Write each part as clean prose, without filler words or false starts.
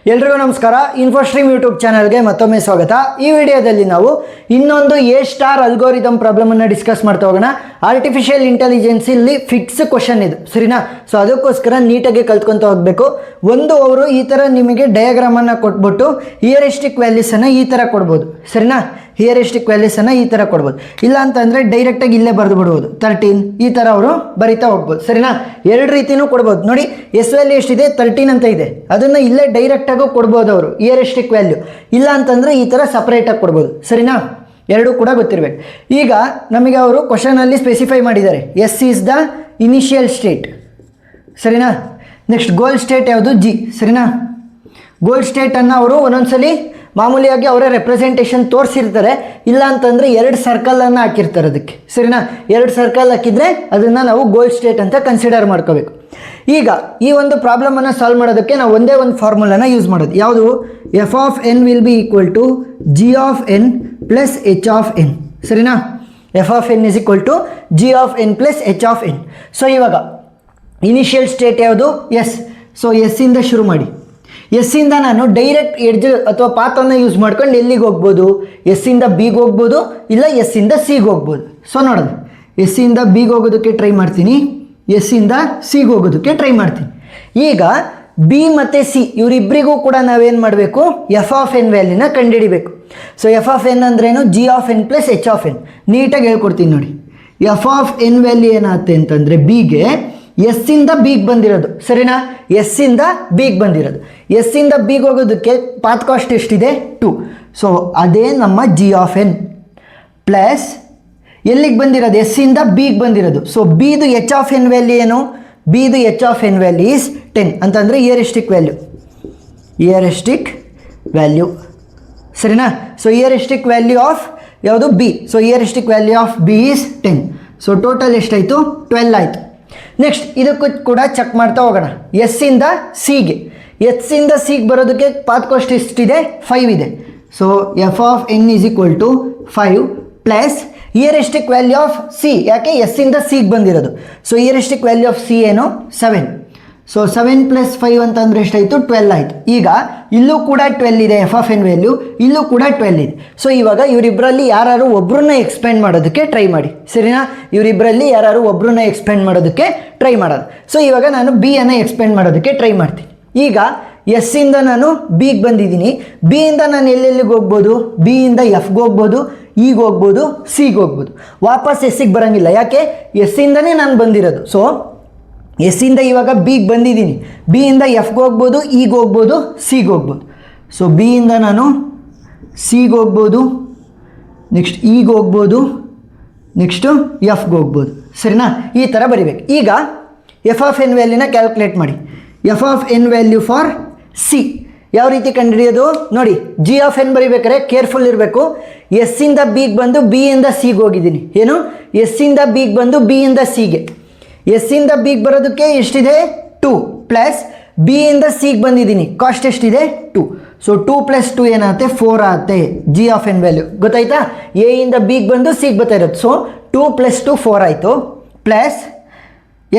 ಎಲ್ರಿಗೂ ನಮಸ್ಕಾರ. ಇನ್ಫೋಸ್ಟ್ರೀಮ್ ಯೂಟ್ಯೂಬ್ ಚಾನಲ್ಗೆ ಮತ್ತೊಮ್ಮೆ ಸ್ವಾಗತ. ಈ ವಿಡಿಯೋದಲ್ಲಿ ನಾವು ಇನ್ನೊಂದು ಎ ಸ್ಟಾರ್ ಅಲ್ಗೋರಿದಮ್ ಪ್ರಾಬ್ಲಮ್ ಅನ್ನು ಡಿಸ್ಕಸ್ ಮಾಡ್ತಾ ಹೋಗೋಣ. ಆರ್ಟಿಫಿಷಿಯಲ್ ಇಂಟೆಲಿಜೆನ್ಸ್ ಇಲ್ಲಿ ಫಿಕ್ಸ್ ಕ್ವಶನ್ ಇದು, ಸರಿನಾ? ಸೊ ಅದಕ್ಕೋಸ್ಕರ ನೀಟಾಗಿ ಕಲ್ತ್ಕೊಂತ ಹೋಗಬೇಕು. ಅವರು ಈ ಥರ ನಿಮಗೆ ಡಯಾಗ್ರಾಮ್ ಅನ್ನು ಕೊಟ್ಬಿಟ್ಟು ಹಿಯರಿಸ್ಟಿಕ್ ವ್ಯಾಲ್ಯೂಸ್ ಅನ್ನು ಈ ಥರ ಕೊಡ್ಬೋದು, ಸರಿನಾ? ಹಿಯರಿಸ್ಟಿಕ್ ವ್ಯಾಲ್ಯೂಸ್ ಅನ್ನು ಈ ಥರ ಕೊಡ್ಬೋದು. ಇಲ್ಲ ಅಂತಂದರೆ ಡೈರೆಕ್ಟಾಗಿ ಇಲ್ಲೇ ಬರೆದು ಬಿಡ್ಬೋದು 13 ಈ ಥರ ಅವರು ಬರಿತಾ ಹೋಗ್ಬೋದು, ಸರಿನಾ? ಎರಡು ರೀತಿಯೂ ಕೊಡ್ಬೋದು. ನೋಡಿ ಎಸ್ ವ್ಯಾಲ್ಯೂ ಎಷ್ಟಿದೆ 13 ಅಂತ ಇದೆ, ಅದನ್ನು ಇಲ್ಲೇ ಡೈರೆಕ್ಟಾಗೂ ಕೊಡ್ಬೋದು ಅವರು ಹಿಯರಿಸ್ಟಿಕ್ ವ್ಯಾಲ್ಯೂ. ಇಲ್ಲ ಅಂತಂದರೆ ಈ ಥರ ಸಪ್ರೇಟಾಗಿ ಕೊಡ್ಬೋದು, ಸರಿನಾ? ಎರಡೂ ಕೂಡ ಗೊತ್ತಿರಬೇಕು. ಈಗ ನಮಗೆ ಅವರು ಕ್ವಶನಲ್ಲಿ ಸ್ಪೆಸಿಫೈ ಮಾಡಿದ್ದಾರೆ, S is the initial state, ಸರಿನಾ? ನೆಕ್ಸ್ಟ್ ಗೋಲ್ ಸ್ಟೇಟ್ ಯಾವುದು? ಜಿ, ಸರಿನಾ? ಗೋಲ್ ಸ್ಟೇಟನ್ನು ಅವರು ಒಂದೊಂದ್ಸಲಿ ಮಾಮೂಲಿಯಾಗಿ ಅವರೇ ರೆಪ್ರೆಸೆಂಟೇಷನ್ ತೋರಿಸಿರ್ತಾರೆ. ಇಲ್ಲ ಅಂತಂದರೆ 2 ಸರ್ಕಲನ್ನು ಹಾಕಿರ್ತಾರೆ ಅದಕ್ಕೆ, ಸರಿನಾ? 2 ಸರ್ಕಲ್ ಹಾಕಿದರೆ ಅದನ್ನು ನಾವು ಗೋಲ್ ಸ್ಟೇಟ್ ಅಂತ ಕನ್ಸಿಡರ್ ಮಾಡ್ಕೋಬೇಕು. ಈಗ ಈ ಒಂದು ಪ್ರಾಬ್ಲಮನ್ನು ಸಾಲ್ವ್ ಮಾಡೋದಕ್ಕೆ ನಾವು ಒಂದೇ ಒಂದು ಫಾರ್ಮುಲಾನ ಯೂಸ್ ಮಾಡೋದು. ಯಾವುದು? F of N will be equal to G of N plus H of N, ಸರಿನಾ? F of N is equal to G of N plus H of N. So ಇವಾಗ ಇನಿಷಿಯಲ್ ಸ್ಟೇಟ್ ಯಾವುದು? S. So ಎಸ್ಸಿಂದ ಶುರು ಮಾಡಿ. ಎಸ್ಸಿಂದ ನಾನು direct edge ಅಥವಾ ಪಾತನ್ನು use ಮಾಡ್ಕೊಂಡು ಎಲ್ಲಿಗೆ ಹೋಗ್ಬೋದು? ಎಸ್ಸಿಂದ ಬಿಗೆ ಹೋಗ್ಬೋದು, ಇಲ್ಲ ಎಸ್ಸಿಂದ ಸಿಗೆ ಹೋಗ್ಬೋದು. ಸೊ ನೋಡೋಣ, ಎಸ್ಸಿಂದ ಬಿಗೆ ಹೋಗೋದಕ್ಕೆ ಟ್ರೈ ಮಾಡ್ತೀನಿ, ಎಸ್ಸಿಂದ ಸಿಗೆ ಹೋಗೋದಕ್ಕೆ ಟ್ರೈ ಮಾಡ್ತೀನಿ. ಈಗ ಬಿ ಮತ್ತು ಸಿ ಇವರಿಬ್ಬರಿಗೂ ಕೂಡ ನಾವೇನು ಮಾಡಬೇಕು? ಎಫ್ ಆಫ್ ಎನ್ ವ್ಯಾಲ್ಯೂನ ಕಂಡುಹಿಡಿಬೇಕು. ಸೊ ಎಫ್ ಆಫ್ ಎನ್ ಅಂದ್ರೇನು? G of N plus H of N. ನೀಟಾಗಿ ಹೇಳ್ಕೊಡ್ತೀನಿ ನೋಡಿ. ಎಫ್ ಆಫ್ ಎನ್ ವ್ಯಾಲ್ಯೂ ಏನಾಗುತ್ತೆ ಅಂತಂದರೆ ಬಿಗೆ ಎಸ್ಸಿಂದ ಬಿಗೆ ಬಂದಿರೋದು, ಸರಿನಾ? ಎಸ್ಸಿಂದ ಬಿಗೆ ಬಂದಿರೋದು. ಎಸ್ಸಿಂದ ಬಿಗೆ ಹೋಗೋದಕ್ಕೆ ಪಾತ್ ಕಾಸ್ಟ್ ಎಷ್ಟಿದೆ? 2. ಸೊ ಅದೇ ನಮ್ಮ ಜಿ ಆಫ್ ಎನ್ ಪ್ಲಸ್ ಎಲ್ಲಿಗೆ ಬಂದಿರೋದು? ಎಸ್ಸಿಂದ ಬಿಗೆ ಬಂದಿರೋದು. ಸೊ ಬಿದು ಎಚ್ ಆಫ್ ಎನ್ ವ್ಯಾಲ್ಯೂ ಏನು? ಬಿದು H of N value is 10 ಅಂತಂದರೆ ಹಿಯರಿಸ್ಟಿಕ್ ವ್ಯಾಲ್ಯೂ, ಹಿಯರಿಸ್ಟಿಕ್ ವ್ಯಾಲ್ಯೂ, ಸರಿನಾ? ಸೊ ಹಿಯರಿಸ್ಟಿಕ್ ವ್ಯಾಲ್ಯೂ ಆಫ್ ಯಾವುದು? B. So heuristic value of B is 10. So total ಎಷ್ಟಾಯಿತು? 12 ಆಯಿತು. ನೆಕ್ಸ್ಟ್ ಇದಕ್ಕೂ ಕೂಡ ಚೆಕ್ ಮಾಡ್ತಾ ಹೋಗೋಣ. ಎಸ್ಸಿಂದ ಸಿಗೆ, ಎಸ್ಸಿಂದ ಸಿಗೆ ಬರೋದಕ್ಕೆ ಪಾತ್ ಕಾಸ್ಟ್ ಎಷ್ಟಿದೆ? 5 ಇದೆ. So F of N is equal to 5 plus heuristic value of C, ಯಾಕೆ ಎಸ್ಸಿಂದ ಸಿಗೆ ಬಂದಿರೋದು. So heuristic value of C ಏನು? 7. ಸೊ 7 ಪ್ಲಸ್ 5 ಅಂತಂದರೆ ಎಷ್ಟಾಯಿತು? 12 ಆಯಿತು. ಈಗ ಇಲ್ಲೂ ಕೂಡ 12 ಇದೆ ಎಫ್ ಆಫ್ ಎನ್ ವ್ಯಾಲ್ಯೂ, ಇಲ್ಲೂ ಕೂಡ 12 ಇದೆ. ಸೊ ಇವಾಗ ಇವರಿಬ್ಬರಲ್ಲಿ ಯಾರು ಒಬ್ಬರನ್ನ ಎಕ್ಸ್ಪೆಂಡ್ ಮಾಡೋದಕ್ಕೆ ಟ್ರೈ ಮಾಡಿ, ಸರಿನಾ? ಇವರಿಬ್ಬರಲ್ಲಿ ಯಾರು ಒಬ್ಬರನ್ನ ಎಕ್ಸ್ಪೆಂಡ್ ಮಾಡೋದಕ್ಕೆ ಟ್ರೈ ಮಾಡೋದು. ಸೊ ಇವಾಗ ನಾನು ಬಿ ಅನ್ನು ಎಕ್ಸ್ಪೆಂಡ್ ಮಾಡೋದಕ್ಕೆ ಟ್ರೈ ಮಾಡ್ತೀನಿ. ಈಗ ಎಸ್ಸಿಂದ ನಾನು ಬಿಗೆ ಬಂದಿದ್ದೀನಿ, ಬಿಯಿಂದ ನಾನು ಎಲ್ಲೆಲ್ಲಿಗೆ ಹೋಗ್ಬೋದು? ಬಿಯಿಂದ ಎಫ್ಗೆ ಹೋಗ್ಬೋದು, ಈಗ ಹೋಗ್ಬೋದು, ಸಿಗೆ ಹೋಗ್ಬೋದು. ವಾಪಸ್ ಎಸ್ಸಿಗೆ ಬರೋಂಗಿಲ್ಲ, ಯಾಕೆ? ಎಸ್ಸಿಂದನೇ ನಾನು ಬಂದಿರೋದು. ಸೊ ಎಸ್ಸಿಂದ ಇವಾಗ ಬಿಗೆ ಬಂದಿದ್ದೀನಿ, ಬಿಯಿಂದ ಎಫ್ಗೆ ಹೋಗ್ಬೋದು, ಈಗ ಹೋಗ್ಬೋದು, ಸಿಗೆ ಹೋಗ್ಬೋದು. ಸೊ ಬಿಯಿಂದ ನಾನು ಸಿಗೆ ಹೋಗ್ಬೋದು, ನೆಕ್ಸ್ಟ್ ಈಗ ಹೋಗ್ಬೋದು, ನೆಕ್ಸ್ಟು ಎಫ್ಗೆ ಹೋಗ್ಬೋದು, ಸರಿನಾ? ಈ ಥರ ಬರಿಬೇಕು. ಈಗ ಎಫ್ ಆಫ್ ಎನ್ ವ್ಯಾಲ್ಯೂನ ಕ್ಯಾಲ್ಕುಲೇಟ್ ಮಾಡಿ. F of N value for C ಯಾವ ರೀತಿ ಕಂಡುಹಿಡಿಯೋದು? ನೋಡಿ, ಜಿ ಆಫ್ ಎನ್ ಬರಿಬೇಕಾದ್ರೆ ಕೇರ್ಫುಲ್ ಇರಬೇಕು. ಎಸ್ಸಿಂದ ಬಿಗೆ ಬಂದು ಬಿಯಿಂದ ಸಿಗೆ ಹೋಗಿದ್ದೀನಿ. ಏನು? ಎಸ್ಸಿಂದ ಬಿಗೆ ಬಂದು ಬಿಯಿಂದ ಸಿಗೆ. ಎಸ್ಸಿಂದ ಬಿಗೆ ಬರೋದಕ್ಕೆ ಎಷ್ಟಿದೆ? 2 ಪ್ಲಸ್ ಬಿಯಿಂದ ಸಿಗೆ ಬಂದಿದ್ದೀನಿ, ಕಾಸ್ಟ್ ಎಷ್ಟಿದೆ? 2. ಸೊ 2 ಪ್ಲಸ್ 2 ಏನಾಗುತ್ತೆ? 4 ಆಗುತ್ತೆ ಜಿ ಆಫ್ ಎನ್ ವ್ಯಾಲ್ಯೂ. ಗೊತ್ತಾಯ್ತಾ? ಎ ಇಂದ ಬಿಗೆ ಬಂದು ಸಿಗೆ ಬರ್ತಾ ಇರೋದು. ಸೊ 2 ಪ್ಲಸ್ 2 4 ಆಯಿತು. Plus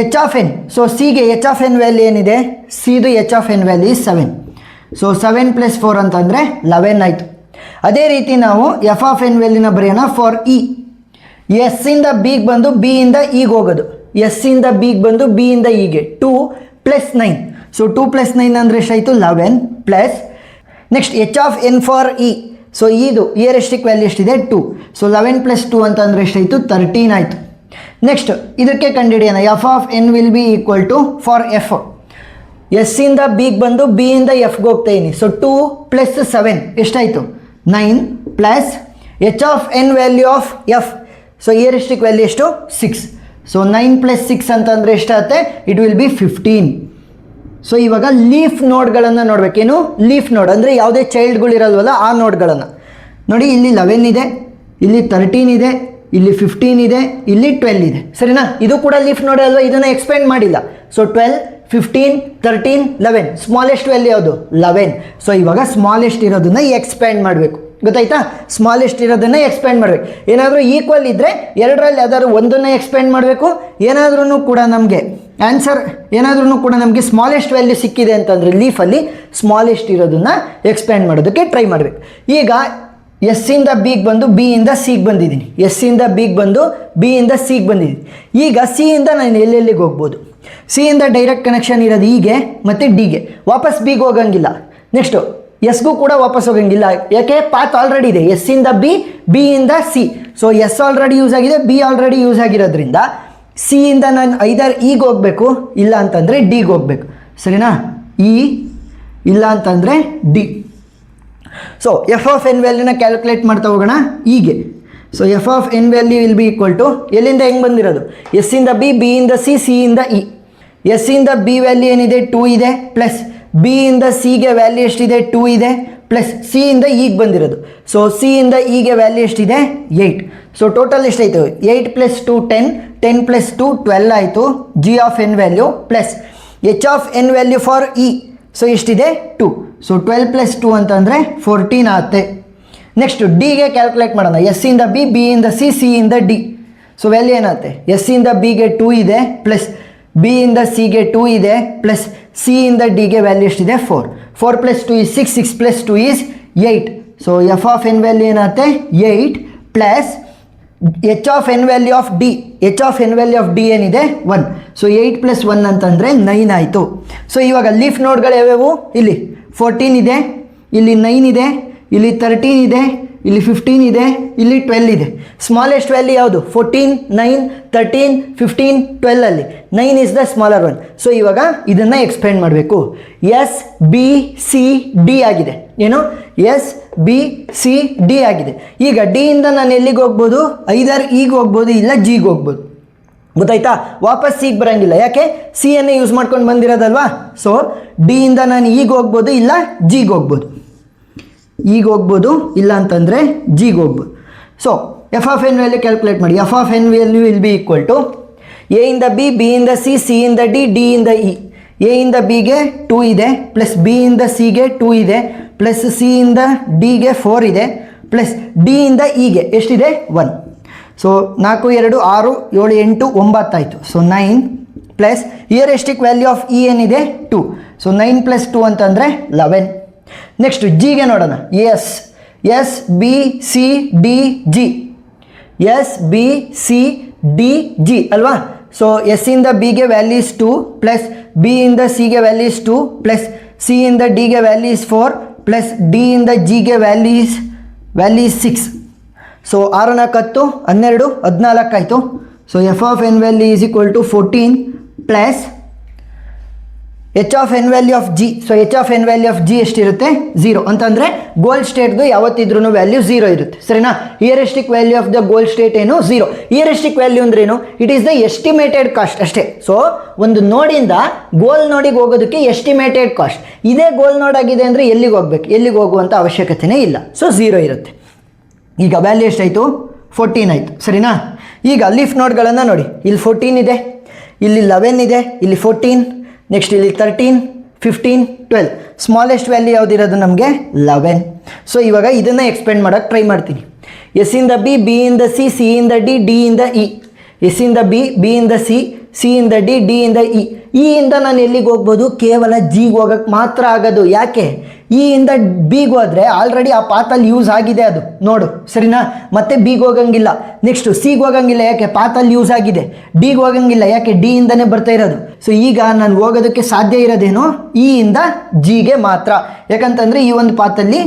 H of N. So ಸಿಗೆ ಎಚ್ ಆಫ್ ಎನ್ ವ್ಯಾಲ್ಯೂ ಏನಿದೆ? ಸಿದು H of N value 7. So 7 plus 4 ಅಂತಂದರೆ 11 ಆಯಿತು. ಅದೇ ರೀತಿ ನಾವು ಎಫ್ ಆಫ್ ಎನ್ ವ್ಯಾಲ್ಯೂನ ಬರೆಯೋಣ ಫಾರ್ ಇ. ಎಸ್ಸಿಂದ ಬಿಗೆ ಬಂದು ಬಿಯಿಂದ ಈಗ ಹೋಗೋದು, ಎಸ್ಸಿಂದ ಬಿಗೆ ಬಂದು ಬಿಯಿಂದ ಹೀಗೆ 2 ಪ್ಲಸ್ 9. ಸೊ 2 ಪ್ಲಸ್ 9 ಅಂದರೆ ಎಷ್ಟಾಯಿತು? 11 plus next H of N for E. So ಇದು ಹಿಯರಿಸ್ಟಿಕ್ ವ್ಯಾಲ್ಯೂ ಎಷ್ಟಿದೆ? 2. ಸೊ 11 ಪ್ಲಸ್ 2 ಅಂತಂದರೆ ಎಷ್ಟಾಯಿತು? 13 ಆಯಿತು. ನೆಕ್ಸ್ಟ್ ಇದಕ್ಕೆ ಕಂಡುಹಿಡಿಯೋಣ. F of N will be equal to for F. ಎಸ್ಸಿಂದ ಬಿಗೆ ಬಂದು ಬಿಯಿಂದ ಎಫ್ಗೆ ಹೋಗ್ತಾ ಇದ್ದೀನಿ. ಸೊ 2 ಪ್ಲಸ್ 7 ಎಷ್ಟಾಯಿತು? 9 plus H of N value of F. So heuristic value ಎಷ್ಟು? 6. ಸೊ 9 ಪ್ಲಸ್ 6 ಅಂತಂದರೆ ಎಷ್ಟಾಗುತ್ತೆ? It will be 15. ಸೊ ಇವಾಗ ಲೀಫ್ ನೋಡ್ಗಳನ್ನು ನೋಡಬೇಕೇನು? ಲೀಫ್ ನೋಡ್ ಅಂದರೆ ಯಾವುದೇ ಚೈಲ್ಡ್ಗಳಿರಲ್ವಲ್ಲ ಆ ನೋಡ್ಗಳನ್ನು ನೋಡಿ. ಇಲ್ಲಿ 11 ಇದೆ, ಇಲ್ಲಿ 13 ಇದೆ, ಇಲ್ಲಿ 15 ಇದೆ, ಇಲ್ಲಿ 12 ಇದೆ, ಸರಿನಾ? ಇದು ಕೂಡ ಲೀಫ್ ನೋಡ್ ಅಲ್ವಾ? ಇದನ್ನು ಎಕ್ಸ್ಪೆಂಡ್ ಮಾಡಿಲ್ಲ. ಸೊ 12, 15, 13, 11. ಸ್ಮಾಲೆಸ್ಟ್ ವ್ಯಾಲ್ಯೂ ಯಾವುದು? 11. ಸೊ ಇವಾಗ ಸ್ಮಾಲೆಸ್ಟ್ ಇರೋದನ್ನ ಎಕ್ಸ್ಪ್ಯಾಂಡ್ ಮಾಡಬೇಕು. ಗೊತ್ತಾಯ್ತಾ? ಸ್ಮಾಲೆಸ್ಟ್ ಇರೋದನ್ನು ಎಕ್ಸ್ಪ್ಯಾಂಡ್ ಮಾಡಬೇಕು. ಏನಾದರೂ ಈಕ್ವಲ್ ಇದ್ದರೆ ಎರಡರಲ್ಲಿ ಯಾವ್ದಾದ್ರು ಒಂದನ್ನು ಎಕ್ಸ್ಪ್ಯಾಂಡ್ ಮಾಡಬೇಕು. ಏನಾದ್ರೂ ಕೂಡ ನಮಗೆ ಆನ್ಸರ್ ಏನಾದ್ರೂ ಕೂಡ ನಮಗೆ ಸ್ಮಾಲೆಸ್ಟ್ ವ್ಯಾಲ್ಯೂ ಸಿಕ್ಕಿದೆ ಅಂತಂದರೆ ಲೀಫಲ್ಲಿ ಸ್ಮಾಲೆಸ್ಟ್ ಇರೋದನ್ನು ಎಕ್ಸ್ಪ್ಯಾಂಡ್ ಮಾಡೋದಕ್ಕೆ ಟ್ರೈ ಮಾಡಬೇಕು. ಈಗ ಎಸ್ ಇಂದ ಬಿಗೆ ಬಂದು ಬಿ ಇಂದ ಸಿಗೆ ಬಂದಿದ್ದೀನಿ, ಎಸ್ ಇಂದ ಬಿಗೆ ಬಂದು ಬಿ ಇಂದ ಸಿಗೆ ಬಂದಿದ್ದೀನಿ. ಈಗ ಸಿ ಇಂದ ನಾನು ಎಲ್ಲೆಲ್ಲಿಗೆ ಹೋಗ್ಬೋದು? ಸಿ ಇಂದ ಡೈರೆಕ್ಟ್ ಕನೆಕ್ಷನ್ ಇರೋದು ಹೀಗೆ ಮತ್ತು ಡಿಗೆ, ವಾಪಸ್ ಬಿಗೆ ಹೋಗಂಗಿಲ್ಲ. ನೆಕ್ಸ್ಟು ಎಸ್ಗೂ ಕೂಡ ವಾಪಸ್ ಹೋಗಂಗಿಲ್ಲ, ಯಾಕೆ? ಪಾತ್ ಆಲ್ರೆಡಿ ಇದೆ, ಎಸ್ ಇಂದ ಬಿ, ಬಿ ಇಂದ C. So S already use ಆಗಿದೆ, ಬಿ ಆಲ್ರೆಡಿ ಯೂಸ್ ಆಗಿರೋದ್ರಿಂದ ಸಿ ಇಂದ ನಾನು ಐದರ್ ಈಗ ಹೋಗಬೇಕು, ಇಲ್ಲ ಅಂತಂದರೆ ಡಿಗೆ ಹೋಗಬೇಕು. ಸರಿನಾ? ಇ ಇಲ್ಲ ಅಂತಂದರೆ D. So F of N ವ್ಯಾಲ್ಯೂನ ಕ್ಯಾಲ್ಕುಲೇಟ್ ಮಾಡ್ತಾ ಹೋಗೋಣ ಹೀಗೆ. So F of N value will be equal to ಎಲ್ಲಿಂದ ಹೆಂಗೆ ಬಂದಿರೋದು? ಎಸ್ ಇಂದ ಬಿ, ಬಿ ಇಂದ ಸಿ, ಸಿ ಇಂದ ಇ. ಎಸ್ ಇಂದ ಬಿ ವ್ಯಾಲ್ಯೂ ಏನಿದೆ 2 ಇದೆ, ಪ್ಲಸ್ ಬಿ ಇಂದ ಸಿಗೆ ವ್ಯಾಲ್ಯೂ ಎಷ್ಟಿದೆ 2 ಇದೆ, ಪ್ಲಸ್ ಸಿ ಇಂದ ಈಗ ಬಂದಿರೋದು. ಸೊ ಸಿ ಇಂದ ಈಗ ವ್ಯಾಲ್ಯೂ ಎಷ್ಟಿದೆ 8. ಸೊ ಟೋಟಲ್ ಎಷ್ಟಾಯಿತು? 8 + 2 10, 10 + 2 12 ಆಯಿತು G of N value, plus H of N value for E. So ಎಷ್ಟಿದೆ 2. ಸೊ 12 + 2 ಅಂತಂದರೆ 14 ಆಗುತ್ತೆ. ನೆಕ್ಸ್ಟ್ ಡಿಗೆ ಕ್ಯಾಲ್ಕುಲೇಟ್ ಮಾಡೋಣ. ಎಸ್ ಇಂದ ಬಿ, ಬಿ ಇಂದ ಸಿ, ಸಿ ಇಂದ ಡಿ. ಸೊ ವ್ಯಾಲ್ಯೂ ಏನಾಗುತ್ತೆ? ಎಸ್ ಇಂದ ಬಿಗೆ 2 ಇದೆ, ಪ್ಲಸ್ ಬಿ ಇಂದ ಸಿಗೆ 2 ಇದೆ, ಪ್ಲಸ್ ಸಿ ಇಂದ ಡಿಗೆ ವ್ಯಾಲ್ಯೂ ಎಷ್ಟಿದೆ 4. 4 + 2 is 6, 6 + 2 is 8. So F of N value ಏನಾಗುತ್ತೆ 8, plus H of N value of D. H of N value of D ಏನಿದೆ 1. ಸೊ 8 + 1 ಅಂತಂದರೆ 9 ಆಯಿತು. ಸೊ ಇವಾಗ ಲೀಫ್ ನೋಡ್ಗಳು ಯಾವ್ಯಾವು? ಇಲ್ಲಿ 14 ಇದೆ, ಇಲ್ಲಿ 9 ಇದೆ, ಇಲ್ಲಿ 13 ಇದೆ, ಇಲ್ಲಿ 15 ಇದೆ, ಇಲ್ಲಿ 12 ಇದೆ. ಸ್ಮಾಲೆಸ್ಟ್ ವ್ಯಾಲ್ಯೂ ಯಾವುದು? 14, 9, 13, 15, 12 ಅಲ್ಲಿ 9 is the smaller one. So ಇವಾಗ ಇದನ್ನು ಎಕ್ಸ್ಪ್ಯಾಂಡ್ ಮಾಡಬೇಕು. ಎಸ್ ಬಿ ಸಿ ಡಿ ಆಗಿದೆ. ಏನು? ಎಸ್ ಬಿ ಸಿ ಡಿ ಆಗಿದೆ. ಈಗ ಡಿ ಇಂದ ನಾನು ಎಲ್ಲಿಗೆ ಹೋಗ್ಬೋದು? ಐದರ್ ಈಗ ಹೋಗ್ಬೋದು, ಇಲ್ಲ ಜಿಗೆ ಹೋಗ್ಬೋದು. ಗೊತ್ತಾಯ್ತಾ? ವಾಪಸ್ ಸಿಗೆ ಬರೋಂಗಿಲ್ಲ, ಯಾಕೆ? ಸಿ ಅನ್ನೇ ಯೂಸ್ ಮಾಡ್ಕೊಂಡು ಬಂದಿರೋದಲ್ವಾ. ಸೊ ಡಿ ಇಂದ ನಾನು ಈಗ ಹೋಗ್ಬೋದು, ಇಲ್ಲ ಜಿಗೆ ಹೋಗ್ಬೋದು. ಈಗ ಹೋಗ್ಬೋದು, ಇಲ್ಲ ಅಂತಂದರೆ ಜಿಗೆ ಹೋಗ್ಬೋದು. So F of N value calculate ಮಾಡಿ. F of N value will be equal to A ಇಂದ ಬಿ, ಬಿ ಇಂದ ಸಿ, ಸಿ ಇಂದ ಡಿ, ಡಿ ಇಂದ ಇ. ಎ ಇಂದ ಬಿಗೆ 2 ಇದೆ, ಪ್ಲಸ್ ಬಿ ಇಂದ ಸಿಗೆ 2 ಇದೆ, ಪ್ಲಸ್ ಸಿ ಇಂದ ಡಿಗೆ 4 ಇದೆ, ಪ್ಲಸ್ ಡಿ ಇಂದ ಇಗೆ ಎಷ್ಟಿದೆ 1. ಸೊ 4, 2, 6, 7, 8, 9 ಆಯಿತು. So 9 plus heuristic value of E ಏನಿದೆ 2. ಸೊ 9 + 2 ಅಂತಂದರೆ 11. ನೆಕ್ಸ್ಟ್ ಜಿಗೆ ನೋಡೋಣ. S S B C D G, S B C D G ಅಲ್ವಾ. ಸೊ ಎಸ್ ಇಂದ ಬಿಗೆ ವ್ಯಾಲ್ಯೂ ಇಸ್ 2, ಪ್ಲಸ್ ಬಿ ಇಂದ ಸಿಗೆ ವ್ಯಾಲ್ಯೂ ಇಸ್ 2, ಪ್ಲಸ್ ಸಿ ಇಂದ ಡಿಗೆ ವ್ಯಾಲ್ಯೂ ಇಸ್ 4, ಪ್ಲಸ್ ಡಿ ಇಂದ ಜಿಗೆ ವ್ಯಾಲ್ಯೂ ಇಸ್ 6. ಸೊ 6 × 10 12 14 ಆಯಿತು. So F of N value is equal to 14 plus H of N value of G. So H of N value of G ಎಷ್ಟಿರುತ್ತೆ 0 ಅಂತಂದರೆ ಗೋಲ್ ಸ್ಟೇಟ್ದು ಯಾವತ್ತಿದ್ರೂ value 0 ಇರುತ್ತೆ. ಸರಿನಾ? Heuristic value of the goal state ಏನು 0. Heuristic value ಅಂದ್ರೇನು? It is the estimated cost ಅಷ್ಟೇ. So ಒಂದು ನೋಡಿಂದ ಗೋಲ್ ನೋಡಿಗೆ ಹೋಗೋದಕ್ಕೆ ಎಸ್ಟಿಮೇಟೆಡ್ ಕಾಸ್ಟ್. ಇದೇ ಗೋಲ್ ನೋಡ್ ಆಗಿದೆ ಅಂದರೆ ಎಲ್ಲಿಗೆ ಹೋಗ್ಬೇಕು? ಎಲ್ಲಿಗೆ ಹೋಗುವಂಥ ಅವಶ್ಯಕತೆಯೇ ಇಲ್ಲ. ಸೊ 0 ಇರುತ್ತೆ. ಈಗ ವ್ಯಾಲ್ಯೂ ಎಷ್ಟಾಯಿತು? 14 ಆಯಿತು. ಸರಿನಾ? ಈಗ ಲೀಫ್ ನೋಡ್ಗಳನ್ನು ನೋಡಿ. ಇಲ್ಲಿ 14 ಇದೆ, ಇಲ್ಲಿ 11 ಇದೆ, ಇಲ್ಲಿ 14, ನೆಕ್ಸ್ಟ್ ಇಲ್ಲಿ 13, 15, 12. ಸ್ಮಾಲೆಸ್ಟ್ ವ್ಯಾಲ್ಯೂ ಯಾವುದಿರೋದು ನಮಗೆ 11. ಸೊ ಇವಾಗ ಇದನ್ನು ಎಕ್ಸ್ಪ್ಯಾಂಡ್ ಮಾಡೋಕ್ಕೆ ಟ್ರೈ ಮಾಡ್ತೀನಿ. ಎಸ್ ಇಂದ ಬಿ, ಬಿ ಇಂದ ಸಿ, ಸಿ ಇಂದ ಡಿ, ಡಿ ಇಂದ ಇ. ಎಸ್ ಇಂದ ಬಿ, ಬಿ ಇಂದ ಸಿ, ಸಿ ಇಂದ ಡಿ, ಡಿ ಇಂದ ಇ. ಇ ಇಂದ ನಾನು ಎಲ್ಲಿಗೆ ಹೋಗ್ಬೋದು? ಕೇವಲ ಜಿಗೆ ಹೋಗೋಕ್ಕೆ ಮಾತ್ರ ಆಗೋದು. ಯಾಕೆ? ಇ ಇಂದ ಬಿಗೆ ಹೋದರೆ ಆಲ್ರೆಡಿ ಆ ಪಾತಲ್ಲಿ ಯೂಸ್ ಆಗಿದೆ ಅದು ನೋಡು. ಸರಿನಾ? ಮತ್ತೆ ಬಿಗೆ ಹೋಗಂಗಿಲ್ಲ. ನೆಕ್ಸ್ಟು ಸಿಗೆ ಹೋಗಂಗಿಲ್ಲ, ಯಾಕೆ? ಪಾತಲ್ಲಿ ಯೂಸ್ ಆಗಿದೆ. ಡಿಗೆ ಹೋಗಂಗಿಲ್ಲ, ಯಾಕೆ? ಡಿ ಇಂದನೇ ಬರ್ತಾ ಇರೋದು. ಸೊ ಈಗ ನಾನು ಹೋಗೋದಕ್ಕೆ ಸಾಧ್ಯ ಇರೋದೇನು? ಇ ಇಂದ ಜಿಗೆ ಮಾತ್ರ. ಯಾಕಂತಂದರೆ ಈ ಒಂದು ಪಾತಲ್ಲಿ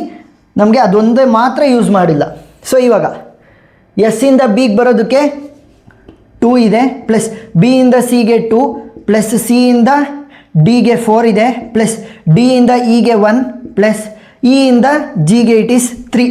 ನಮಗೆ ಅದೊಂದೇ ಮಾತ್ರ ಯೂಸ್ ಮಾಡಿಲ್ಲ. ಸೊ ಇವಾಗ ಎಸ್ ಇಂದ ಬಿಗೆ ಬರೋದಕ್ಕೆ 2 ಇದೆ, ಪ್ಲಸ್ ಬಿ ಇಂದ ಸಿಗೆ 2, ಪ್ಲಸ್ ಸಿ ಇಂದ ಡಿಗೆ 4 ಇದೆ, ಪ್ಲಸ್ ಡಿ ಇಂದ ಇಗೆ 1, ಪ್ಲಸ್ ಇ ಇಂದ ಜಿಗೆ ಇಟ್ ಈಸ್ 3.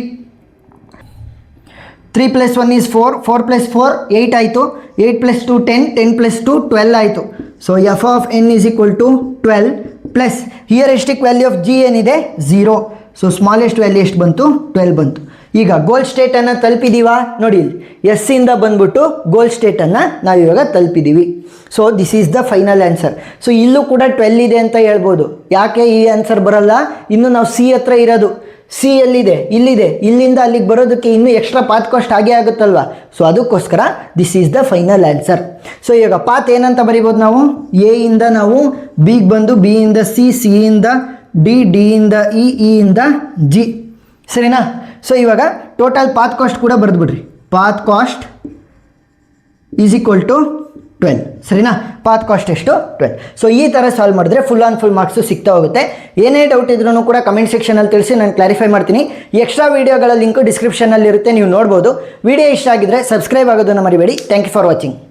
3 + 1 is 4, 4 + 4 8 ಆಯಿತು. 8 + 2 10, 10 + 2 12 ಆಯಿತು. So F of N is equal to 12 plus heuristic value of G ಏನಿದೆ 0. ಸೊ ಸ್ಮಾಲೆಸ್ಟ್ ವ್ಯಾಲ್ಯೂ ಎಷ್ಟು ಬಂತು? 12 ಬಂತು. ಈಗ ಗೋಲ್ ಸ್ಟೇಟನ್ನು ತಲುಪಿದ್ದೀವಾ? ನೋಡಿ ಇಲ್ಲಿ ಎಸ್ ಇಂದ ಬಂದ್ಬಿಟ್ಟು ಗೋಲ್ ಸ್ಟೇಟನ್ನು ನಾವಿವಾಗ ತಲುಪಿದ್ದೀವಿ. So this is the final answer. So ಇಲ್ಲೂ ಕೂಡ 12 ಇದೆ ಅಂತ ಹೇಳ್ಬೋದು. ಯಾಕೆ ಈ ಆನ್ಸರ್ ಬರಲ್ಲ? ಇನ್ನು ನಾವು ಸಿ ಹತ್ರ ಇರೋದು. ಸಿ ಎಲ್ಲಿದೆ, ಇಲ್ಲಿದೆ, ಇಲ್ಲಿಂದ ಅಲ್ಲಿಗೆ ಬರೋದಕ್ಕೆ ಇನ್ನೂ ಎಕ್ಸ್ಟ್ರಾ ಪಾತ್ ಕಾಸ್ಟ್ ಆಗೇ ಆಗುತ್ತಲ್ವಾ. ಸೊ ಅದಕ್ಕೋಸ್ಕರ this is the final answer. So ಇವಾಗ ಪಾತ್ ಏನಂತ ಬರಿಬೋದು ನಾವು, ಎ ಇಂದ ನಾವು ಬಿಗೆ ಬಂದು, ಬಿ ಇಂದ ಸಿ, ಸಿ ಇಂದ ಡಿ, ಡಿ ಇಂದ ಇ, ಇ ಇಂದ ಜಿ, ಸರಿನಾ. ಸೊ ಇವಾಗ ಟೋಟಲ್ ಪಾತ್ ಕಾಸ್ಟ್ ಕೂಡ ಬರೆದ್ಬಿಡ್ರಿ. Path cost is equal to 12, ಸರಿನಾ. ಪಾತ್ ಕಾಸ್ಟ್ ಎಷ್ಟು 12. ಸೊ ಈ ಥರ ಸಾಲ್ವ್ ಮಾಡಿದ್ರೆ ಫುಲ್ ಆನ್ ಫುಲ್ ಮಾರ್ಕ್ಸು ಸಿಗ್ತಾ ಹೋಗುತ್ತೆ. ಏನೇ ಡೌಟ್ ಇದ್ರೂ ಕೂಡ ಕಮೆಂಟ್ ಸೆಕ್ಷನಲ್ಲಿ ತಿಳಿಸಿ, ನಾನು ಕ್ಲಾರಿಫೈ ಮಾಡ್ತೀನಿ. ಎಕ್ಸ್ಟ್ರಾ ವೀಡಿಯೋಗಳ ಲಿಂಕು ಡಿಸ್ಕ್ರಿಪ್ಷನಲ್ಲಿ ಇರುತ್ತೆ, ನೀವು ನೋಡ್ಬೋದು. ವಿಡಿಯೋ ಇಷ್ಟ ಆಗಿದ್ರೆ ಸಬ್ಸ್ಕ್ರೈಬ್ ಆಗೋದನ್ನು ಮರಿಬೇಡಿ. Thank you for watching.